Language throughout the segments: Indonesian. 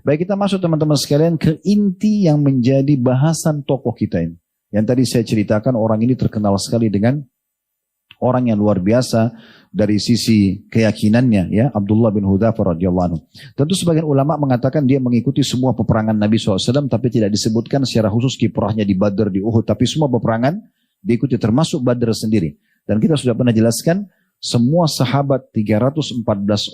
Baik, kita masuk teman-teman sekalian ke inti yang menjadi bahasan tokoh kita ini. Yang tadi saya ceritakan, orang ini terkenal sekali dengan orang yang luar biasa dari sisi keyakinannya, ya, Abdullah bin Hudzafah radhiyallahu anhu. Tentu sebagian ulama mengatakan dia mengikuti semua peperangan Nabi SAW, tapi tidak disebutkan secara khusus kiprahnya di Badr, di Uhud, tapi semua peperangan diikuti, termasuk Badr sendiri. Dan kita sudah pernah jelaskan, semua sahabat 314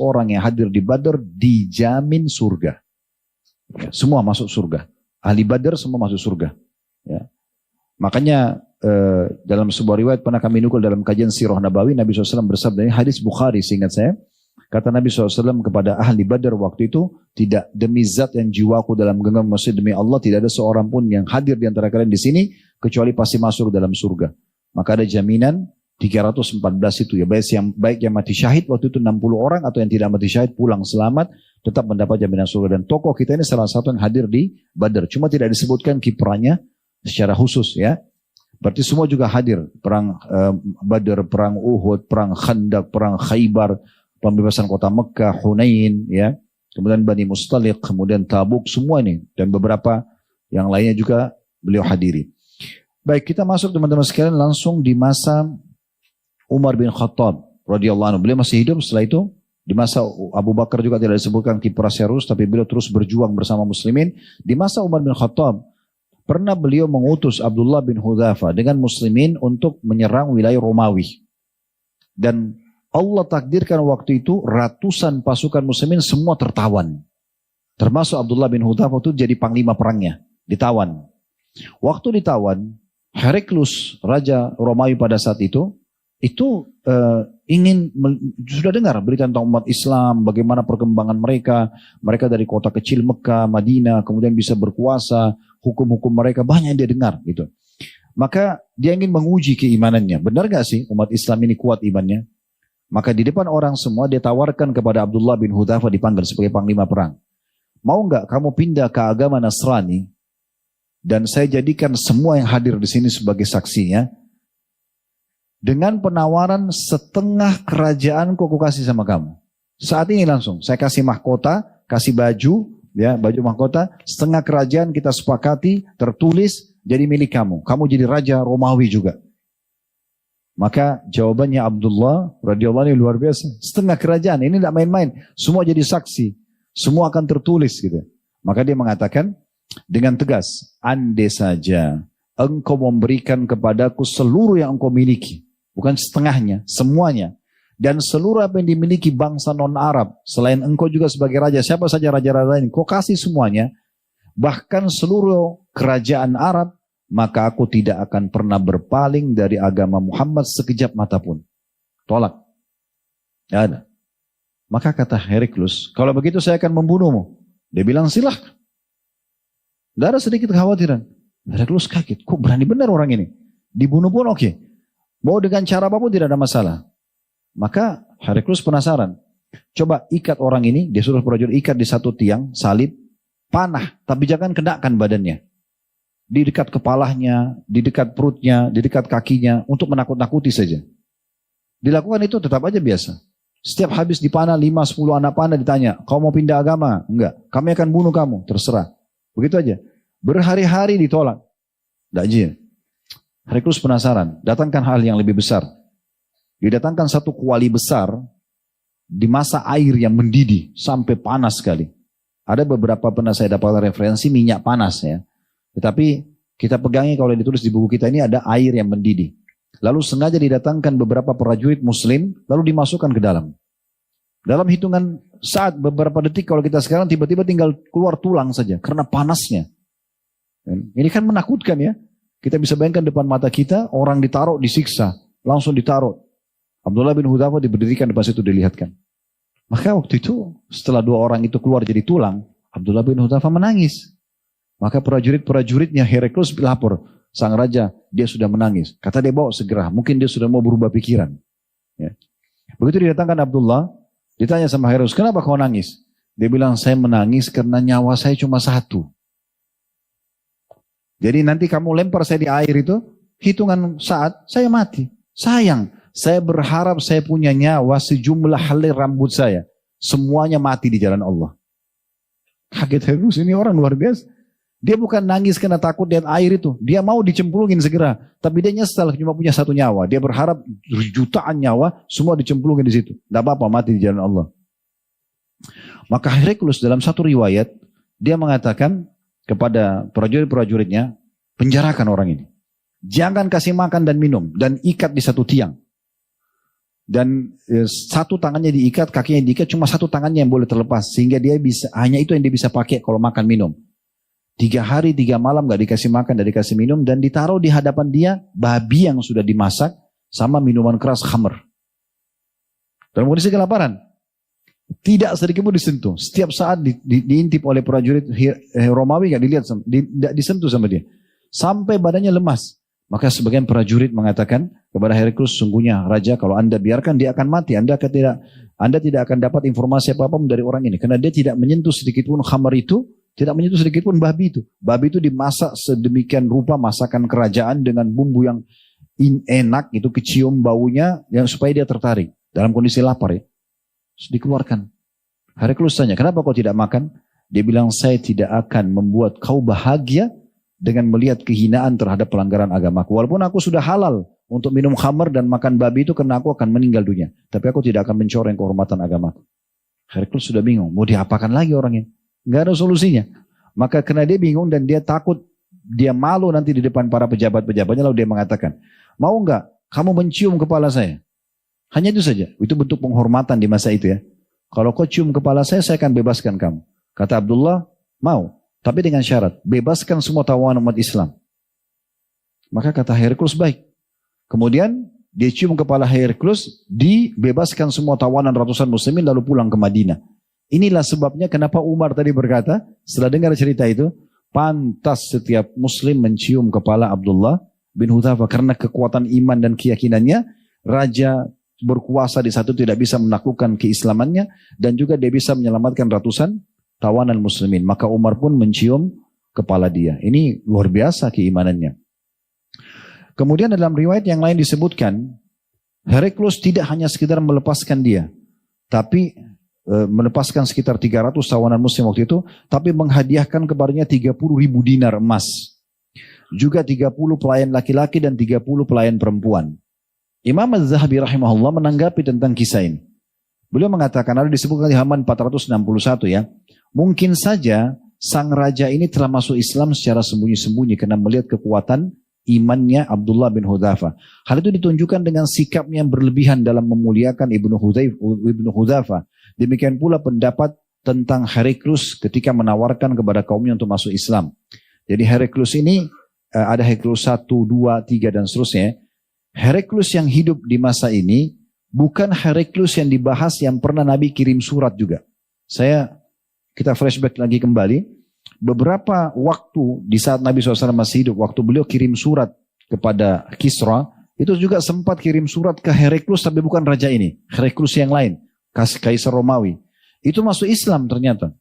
orang yang hadir di Badr dijamin surga. Ya, semua masuk surga. Ahli Badr semua masuk surga. Ya. Makanya dalam sebuah riwayat pernah kami nukul dalam kajian Sirah Nabawi, Nabi SAW bersabda, ini hadis Bukhari seingat saya, kata Nabi SAW kepada ahli Badr waktu itu, tidak, demi zat yang jiwaku dalam genggam masjid, demi Allah tidak ada seorang pun yang hadir di antara kalian di sini kecuali pasti masuk dalam surga. Maka ada jaminan 314 itu ya, baik yang mati syahid waktu itu 60 orang atau yang tidak mati syahid pulang selamat tetap mendapat jaminan surga. Dan tokoh kita ini salah satu yang hadir di Badr, cuma tidak disebutkan kiprahnya secara khusus ya. Berarti semua juga hadir, perang Badr, perang Uhud, perang Khandaq, perang Khaybar, pembebasan kota Mekah, Hunain ya, kemudian Bani Mustaliq, kemudian Tabuk, semua ini dan beberapa yang lainnya juga beliau hadiri. Baik, kita masuk teman-teman sekalian langsung di masa Umar bin Khattab radhiyallahu anhu. Beliau masih hidup setelah itu. Di masa Abu Bakar juga tidak disebutkan kiprah serius, tapi beliau terus berjuang bersama muslimin. Di masa Umar bin Khattab, pernah beliau mengutus Abdullah bin Hudzafah dengan muslimin untuk menyerang wilayah Romawi. Dan Allah takdirkan waktu itu ratusan pasukan muslimin semua tertawan. Termasuk Abdullah bin Hudzafah itu jadi panglima perangnya, ditawan. Waktu ditawan, Heraklius, raja Romawi pada saat itu sudah dengar berita tentang umat Islam, bagaimana perkembangan mereka dari kota kecil Mekah, Madinah, kemudian bisa berkuasa, hukum-hukum mereka banyak yang dia dengar gitu. Maka dia ingin menguji keimanannya, benar gak sih umat Islam ini kuat imannya? Maka di depan orang semua dia tawarkan kepada Abdullah bin Hudzafah, dipanggil sebagai panglima perang. Mau gak kamu pindah ke agama Nasrani dan saya jadikan semua yang hadir di sini sebagai saksinya? Dengan penawaran setengah kerajaanku aku kasih sama kamu. Saat ini langsung, saya kasih mahkota, kasih baju, ya baju mahkota, setengah kerajaan kita sepakati, tertulis, jadi milik kamu. Kamu jadi raja Romawi juga. Maka jawabannya Abdullah radhiyallahu anhu luar biasa. Setengah kerajaan, ini tidak main-main. Semua jadi saksi, semua akan tertulis gitu. Maka dia mengatakan dengan tegas, andai saja engkau memberikan kepadaku seluruh yang engkau miliki. Bukan setengahnya, semuanya. Dan seluruh apa yang dimiliki bangsa non-Arab. Selain engkau juga sebagai raja, siapa saja raja-raja lain, kau kasih semuanya. Bahkan seluruh kerajaan Arab, maka aku tidak akan pernah berpaling dari agama Muhammad sekejap mata pun. Tolak. Tidak ada. Maka kata Heraklius, kalau begitu saya akan membunuhmu. Dia bilang silahkan. Tidak ada sedikit kekhawatiran. Heraklius kaget, kok berani benar orang ini. Dibunuh pun oke. Mau dengan cara apapun tidak ada masalah. Maka Heraklius penasaran. Coba ikat orang ini, dia suruh prajurit ikat di satu tiang, salib, panah, tapi jangan kenakan badannya. Di dekat kepalanya, di dekat perutnya, di dekat kakinya, untuk menakut-nakuti saja. Dilakukan itu tetap aja biasa. Setiap habis dipanah 5-10 anak panah ditanya, kau mau pindah agama? Enggak, kami akan bunuh kamu, terserah. Begitu aja. Berhari-hari ditolak. Tidak aja. Heraklius penasaran, datangkan hal yang lebih besar. Didatangkan satu kuali besar di masa air yang mendidih sampai panas sekali. Ada beberapa pernah saya dapat referensi minyak panas ya. Tetapi kita pegangi kalau ditulis di buku kita ini ada air yang mendidih. Lalu sengaja didatangkan beberapa prajurit muslim lalu dimasukkan ke dalam. Dalam hitungan saat beberapa detik kalau kita sekarang tiba-tiba tinggal keluar tulang saja karena panasnya. Ini kan menakutkan ya. Kita bisa bayangkan depan mata kita, orang ditaruh, disiksa, langsung ditaruh. Abdullah bin Hudzafah diberdirikan depan situ, dilihatkan. Maka waktu itu, setelah dua orang itu keluar jadi tulang, Abdullah bin Hudzafah menangis. Maka prajurit-prajuritnya Heraklius lapor, sang raja, dia sudah menangis. Kata dia bawa segera, mungkin dia sudah mau berubah pikiran. Ya. Begitu didatangkan Abdullah, ditanya sama Heraklius, kenapa kau nangis? Dia bilang, saya menangis karena nyawa saya cuma satu. Jadi nanti kamu lempar saya di air itu, hitungan saat saya mati. Sayang, saya berharap saya punya nyawa sejumlah helai rambut saya. Semuanya mati di jalan Allah. Kaget Heraklius, ini orang luar biasa. Dia bukan nangis karena takut lihat air itu. Dia mau dicemplungin segera. Tapi dia nyesal cuma punya satu nyawa. Dia berharap jutaan nyawa semua dicemplungin di situ. Tidak apa-apa mati di jalan Allah. Maka Heraklius dalam satu riwayat, dia mengatakan kepada prajurit-prajuritnya, penjarakan orang ini. Jangan kasih makan dan minum. Dan ikat di satu tiang. Dan satu tangannya diikat, kakinya diikat, cuma satu tangannya yang boleh terlepas. Sehingga dia bisa, hanya itu yang dia bisa pakai kalau makan minum. 3 hari 3 malam gak dikasih makan, gak dikasih minum. Dan ditaruh di hadapan dia babi yang sudah dimasak sama minuman keras khamr. Dalam kondisi kelaparan. Tidak sedikit pun disentuh. Setiap saat diintip oleh prajurit Romawi gak dilihat, tidak disentuh sama dia. Sampai badannya lemas. Maka sebagian prajurit mengatakan kepada Heraklius, sungguhnya raja kalau anda biarkan dia akan mati. Anda tidak akan dapat informasi apa-apa dari orang ini. Karena dia tidak menyentuh sedikit pun khamr itu. Tidak menyentuh sedikit pun babi itu. Babi itu dimasak sedemikian rupa masakan kerajaan dengan bumbu yang enak, itu kecium baunya yang supaya dia tertarik. Dalam kondisi lapar ya. Terus dikeluarkan. Heraklius tanya, kenapa kau tidak makan? Dia bilang, saya tidak akan membuat kau bahagia dengan melihat kehinaan terhadap pelanggaran agamaku. Walaupun aku sudah halal untuk minum khamr dan makan babi itu karena aku akan meninggal dunia. Tapi aku tidak akan mencoreng kehormatan agamaku. Heraklius sudah bingung. Mau diapakan lagi orangnya? Nggak ada solusinya. Maka karena dia bingung dan dia takut, dia malu nanti di depan para pejabat-pejabatnya, lalu dia mengatakan, mau nggak kamu mencium kepala saya? Hanya itu saja. Itu bentuk penghormatan di masa itu ya. Kalau kau cium kepala saya akan bebaskan kamu. Kata Abdullah, mau. Tapi dengan syarat, bebaskan semua tawanan umat Islam. Maka kata Heraklius, baik. Kemudian dia cium kepala Heraklius, dibebaskan semua tawanan ratusan muslimin lalu pulang ke Madinah. Inilah sebabnya kenapa Umar tadi berkata, setelah dengar cerita itu, pantas setiap muslim mencium kepala Abdullah bin Hudzaifah karena kekuatan iman dan keyakinannya, raja berkuasa di satu tidak bisa menaklukkan keislamannya dan juga dia bisa menyelamatkan ratusan tawanan muslimin. Maka Umar pun mencium kepala dia. Ini luar biasa keimanannya. Kemudian dalam riwayat yang lain disebutkan, Heraklius tidak hanya sekedar melepaskan dia, tapi melepaskan sekitar 300 tawanan muslim waktu itu, tapi menghadiahkan kepadanya 30.000 dinar emas. Juga 30 pelayan laki-laki dan 30 pelayan perempuan. Imam Az-Zahabi rahimahullah menanggapi tentang kisah ini. Beliau mengatakan, ada disebutkan di halaman 461 ya, mungkin saja sang raja ini telah masuk Islam secara sembunyi-sembunyi karena melihat kekuatan imannya Abdullah bin Hudzaifah. Hal itu ditunjukkan dengan sikapnya yang berlebihan dalam memuliakan Ibnu Hudzaifah. Demikian pula pendapat tentang Heraklius ketika menawarkan kepada kaumnya untuk masuk Islam. Jadi Heraklius ini ada Heraklius 1, 2, 3 dan seterusnya. Heraklius yang hidup di masa ini bukan Heraklius yang dibahas yang pernah Nabi kirim surat juga. Kita flashback lagi kembali. Beberapa waktu di saat Nabi SAW masih hidup, waktu beliau kirim surat kepada Kisra, itu juga sempat kirim surat ke Heraklius tapi bukan raja ini. Heraklius yang lain. Kaisar Romawi. Itu masuk Islam ternyata.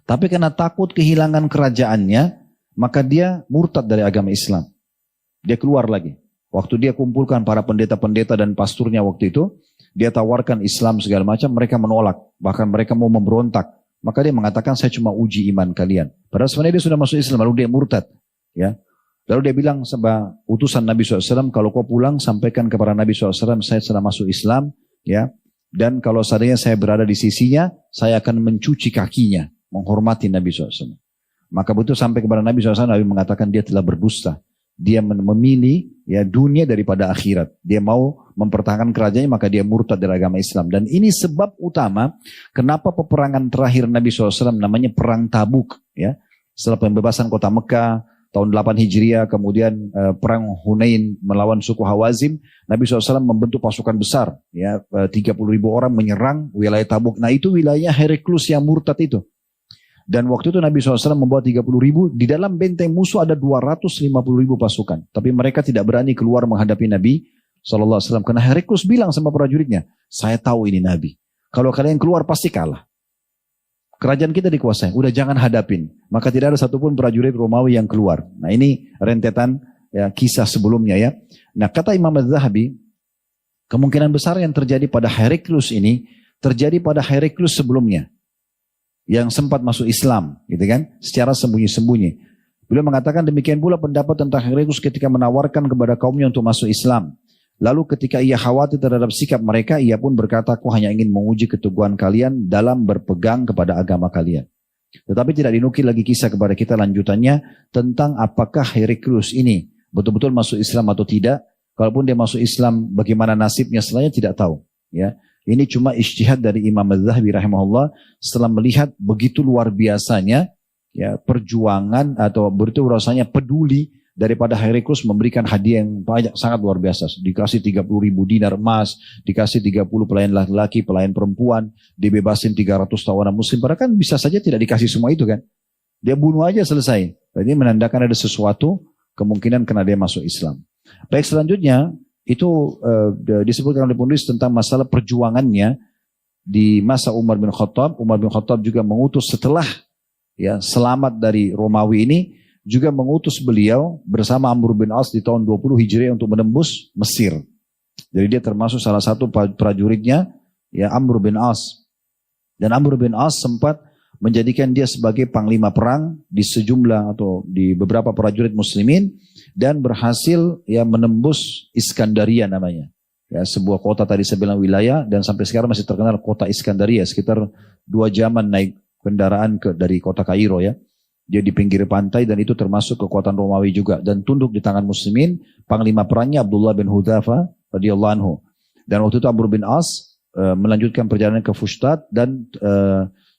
Tapi karena takut kehilangan kerajaannya, maka dia murtad dari agama Islam. Dia keluar lagi. Waktu dia kumpulkan para pendeta-pendeta dan pasturnya waktu itu, dia tawarkan Islam segala macam, mereka menolak. Bahkan mereka mau memberontak. Maka dia mengatakan, saya cuma uji iman kalian. Padahal sebenarnya dia sudah masuk Islam, lalu dia murtad. Ya. Lalu dia bilang sama utusan Nabi SAW, kalau kau pulang sampaikan kepada Nabi SAW, saya sudah masuk Islam. Ya. Dan kalau seandainya saya berada di sisinya, saya akan mencuci kakinya, menghormati Nabi SAW. Maka betul sampai kepada Nabi SAW, Nabi mengatakan dia telah berdusta. Dia memilih ya dunia daripada akhirat. Dia mau mempertahankan kerajaannya, maka dia murtad dari agama Islam. Dan ini sebab utama kenapa peperangan terakhir Nabi SAW namanya Perang Tabuk. Ya. Setelah pembebasan kota Mekah, tahun 8 Hijriah, kemudian perang Hunain melawan suku Hawazim, Nabi SAW membentuk pasukan besar, ya 30.000 orang menyerang wilayah Tabuk. Nah itu wilayah Heraklius yang murtad itu. Dan waktu itu Nabi SAW membawa 30.000, di dalam benteng musuh ada 250.000 pasukan. Tapi mereka tidak berani keluar menghadapi Nabi SAW. Karena Heraklius bilang sama prajuritnya, saya tahu ini Nabi. Kalau kalian keluar pasti kalah. Kerajaan kita dikuasai, udah jangan hadapin. Maka tidak ada satupun prajurit Romawi yang keluar. Nah ini rentetan ya, kisah sebelumnya ya. Nah kata Imam Az-Zahabi, kemungkinan besar yang terjadi pada Heraklius ini, terjadi pada Heraklius sebelumnya. yang sempat masuk Islam, gitu kan, secara sembunyi-sembunyi. Beliau mengatakan demikian pula pendapat tentang Heraklius ketika menawarkan kepada kaumnya untuk masuk Islam. Lalu ketika ia khawatir terhadap sikap mereka, ia pun berkata, aku hanya ingin menguji keteguhan kalian dalam berpegang kepada agama kalian. Tetapi tidak dinukil lagi kisah kepada kita lanjutannya tentang apakah Heraklius ini betul-betul masuk Islam atau tidak. Kalaupun dia masuk Islam, bagaimana nasibnya setelahnya tidak tahu. Ya, ini cuma ijtihad dari Imam Az-Zahabi rahimahullah setelah melihat begitu luar biasanya ya perjuangan atau begitu rasanya peduli daripada Heraklius memberikan hadiah yang banyak, sangat luar biasa. Dikasih 30.000 dinar emas, dikasih 30 pelayan laki-laki, pelayan perempuan, dibebasin 300 tawanan muslim. Padahal kan bisa saja tidak dikasih semua itu kan. Dia bunuh aja selesai. Ini menandakan ada sesuatu kemungkinan karena dia masuk Islam. Baik, selanjutnya itu disebutkan oleh penulis tentang masalah perjuangannya di masa Umar bin Khattab. Umar bin Khattab juga mengutus setelah ya selamat dari Romawi ini, juga mengutus beliau bersama Amr bin As di tahun 20 Hijriah untuk menembus Mesir. Jadi dia termasuk salah satu prajuritnya ya Amr bin As. Dan Amr bin As sempat menjadikan dia sebagai panglima perang di sejumlah atau di beberapa prajurit muslimin dan berhasil ya menembus Iskandaria namanya. Ya, sebuah kota tadi saya bilang wilayah dan sampai sekarang masih terkenal kota Iskandaria, sekitar 2 jaman naik kendaraan dari kota Kairo ya. Dia di pinggir pantai dan itu termasuk kekuatan Romawi juga dan tunduk di tangan muslimin. Panglima perangnya Abdullah bin Hudzafa radhiyallahu anhu. Dan waktu itu Amr bin As melanjutkan perjalanan ke Fustat dan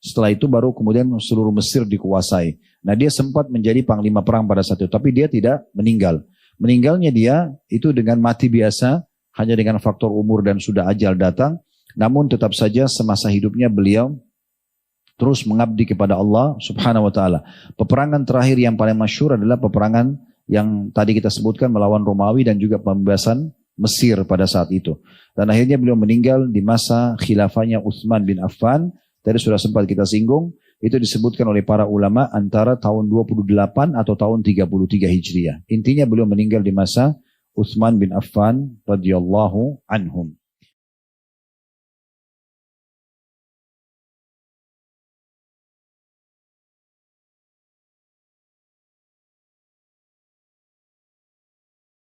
setelah itu baru kemudian seluruh Mesir dikuasai. Nah, dia sempat menjadi panglima perang pada saat itu, tapi dia tidak meninggal. Meninggalnya dia itu dengan mati biasa, hanya dengan faktor umur dan sudah ajal datang. Namun tetap saja semasa hidupnya beliau terus mengabdi kepada Allah subhanahu wa ta'ala. Peperangan terakhir yang paling masyhur adalah peperangan yang tadi kita sebutkan melawan Romawi dan juga pembebasan Mesir pada saat itu. Dan akhirnya beliau meninggal di masa khilafahnya Utsman bin Affan. Tadi sudah sempat kita singgung, itu disebutkan oleh para ulama antara tahun 28 atau tahun 33 Hijriah. Intinya beliau meninggal di masa Utsman bin Affan radhiyallahu anhum.